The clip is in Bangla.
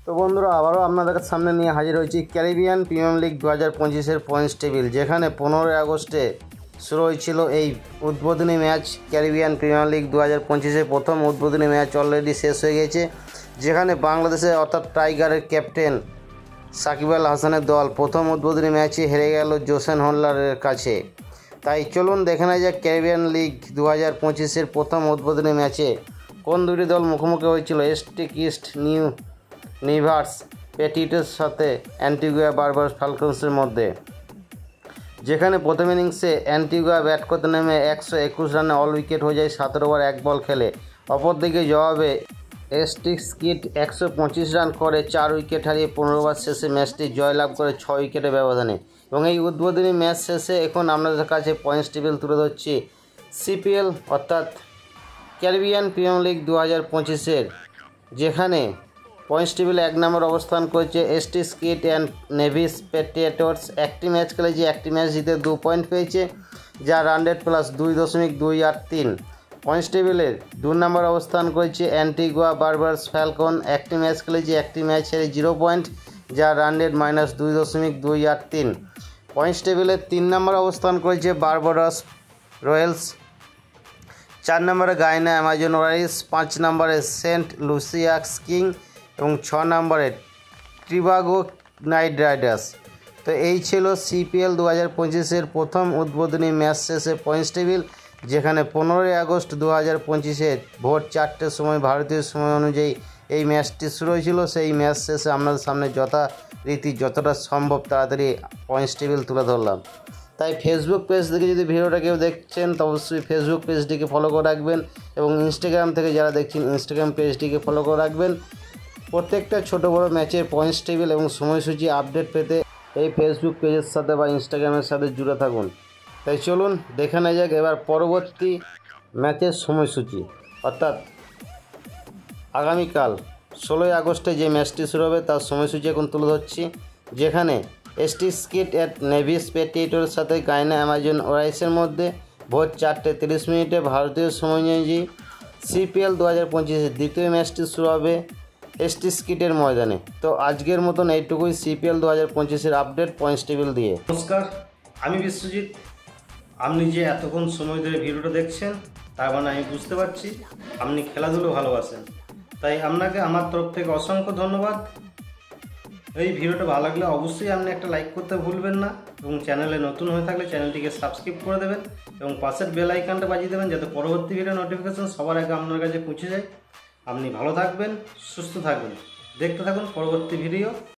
তো বন্ধুরা আবারও আপনাদের সামনে নিয়ে হাজির হয়েছি ক্যারিবিয়ান প্রিমিয়ার লিগ 2025-এর পয়েন্টস টেবিল, যেখানে 15 আগস্টে শুরু হয়েছিল এই উদ্বোধনী ম্যাচ। ক্যারিবিয়ান প্রিমিয়ার লিগ 2025-এর প্রথম উদ্বোধনী ম্যাচ অলরেডি শেষ হয়ে গেছে, যেখানে বাংলাদেশের অর্থাৎ টাইগারের ক্যাপ্টেন সাকিব আল হাসানের দল প্রথম উদ্বোধনী ম্যাচে হেরে গেল জোসেন হোল্ডারের কাছে। তাই চলুন দেখে নেওয়া যাক ক্যারিবিয়ান লিগ 2025-এর প্রথম উদ্বোধনী ম্যাচে কোন দুটি দল মুখোমুখি হয়েছিল এস্টিক ইস্ট নিভার্স পেটিটের সাথে অ্যান্টিগুয়া বারবাডোস ফ্যালকনসের মধ্যে, যেখানে প্রথম ইনিংসে অ্যান্টিগুয়া ব্যাট করতে নেমে 121 রানে অল উইকেট হয়ে যায় 17 ওভার 1 বল খেলে। অপরদিকে জবাবে এস্টিক স্কিট 125 রান করে 4 উইকেট হারিয়ে 15 ওভার শেষে ম্যাচটি জয়লাভ করে 6 উইকেটের ব্যবধানে। এবং এই উদ্বোধনী ম্যাচ শেষে এখন আপনাদের কাছে পয়েন্টস টেবিল তুলে ধরছি সিপিএল অর্থাৎ ক্যারিবিয়ান প্রিমিয়ার লিগ 2025-এর, যেখানে পয়েন্টস টেবিলে 1 নম্বর অবস্থান করেছে এস্টিক স্কিট অ্যান্ড নেভিস পেটিটেটস। একটি ম্যাচ খেলেছে, একটি ম্যাচ জিতে 2 পয়েন্ট পেয়েছে, যা রান রেট প্লাস 2.283। পয়েন্টস টেবিলের 2 নম্বর অবস্থান করেছে অ্যান্টিগুয়া বারবাডোস ফ্যালকন। একটি ম্যাচ খেলেছে, একটি ম্যাচ হেরে 0 পয়েন্ট, যা রান রেট মাইনাস 2.283। পয়েন্টস টেবিলের 3 নম্বর অবস্থান করেছে বারবাডোস রয়্যালস। 4 নম্বরে গায়ানা অ্যামাজন ওয়ারিয়র্স, 5 নম্বরে সেন্ট লুসিয়া কিং এবং 6 নম্বরে ট্রিবাগো নাইট রাইডার্স। তো এই ছিল সিপিএল 2025-এর প্রথম উদ্বোধনী ম্যাচ শেষে পয়েন্টস টেবিল, যেখানে 15 আগস্ট 2025-এ ভোর 4টের সময় ভারতীয় সময় অনুযায়ী এই ম্যাচটি শুরু হয়েছিল। সেই ম্যাচ শেষে আপনাদের সামনে যথারীতি যতটা সম্ভব তাড়াতাড়ি পয়েন্টস টেবিল তুলে ধরলাম। তাই ফেসবুক পেজ থেকে যদি ভিডিওটা কেউ দেখছেন তো অবশ্যই ফেসবুক পেজটিকে ফলো করে রাখবেন, এবং ইনস্টাগ্রাম থেকে যারা দেখছেন ইনস্টাগ্রাম পেজটিকে ফলো করে রাখবেন। প্রত্যেকটা ছোট বড় ম্যাচের পয়েন্টস টেবিল এবং সময়সূচি আপডেট পেতে এই ফেসবুক পেজের সাথে বা ইনস্টাগ্রামের সাথে জুড়ে থাকুন। তাই চলুন দেখে নেওয়া যাক এবার পরবর্তী ম্যাচের সময়সূচি, অর্থাৎ আগামীকাল 16 আগস্টে যে ম্যাচটি শুরু হবে তার সময়সূচি এখন তুলে ধরছি, যেখানে এস্টিক স্কিট অ্যাট নেভিস পেটিটের সাথে গায়ানা অ্যামাজন ওয়ারিয়র্সের মধ্যে ভোর 4:30 ভারতীয় সময় অনুযায়ী সিপিএল 2025-এর দ্বিতীয় ম্যাচটি শুরু হবে এস্টিক স্কিটের ময়দানে। তো আজকের মতন এইটুকুই সিপিএল 2025-এর আপডেট পয়েন্টস টেবিল দিয়ে। নমস্কার, আমি বিশ্বজিৎ। আপনি যে এতক্ষণ সময় ধরে ভিডিওটা দেখছেন তার মানে আমি বুঝতে পারছি আপনি খেলাধুলো ভালোবাসেন, তাই আপনাকে আমার তরফ থেকে অসংখ্য ধন্যবাদ। এই ভিডিওটা ভালো লাগলে অবশ্যই আপনি একটা লাইক করতে ভুলবেন না, এবং চ্যানেলে নতুন হয়ে থাকলে চ্যানেলটিকে সাবস্ক্রাইব করে দেবেন এবং পাশের বেল আইকনটা বাজিয়ে দেবেন, যাতে পরবর্তী ভিডিও নোটিফিকেশন সবার আগে আপনার কাছে পৌঁছে যায়। আপনি ভালো থাকবেন, সুস্থ থাকবেন, দেখতে থাকুন পরবর্তী ভিডিও।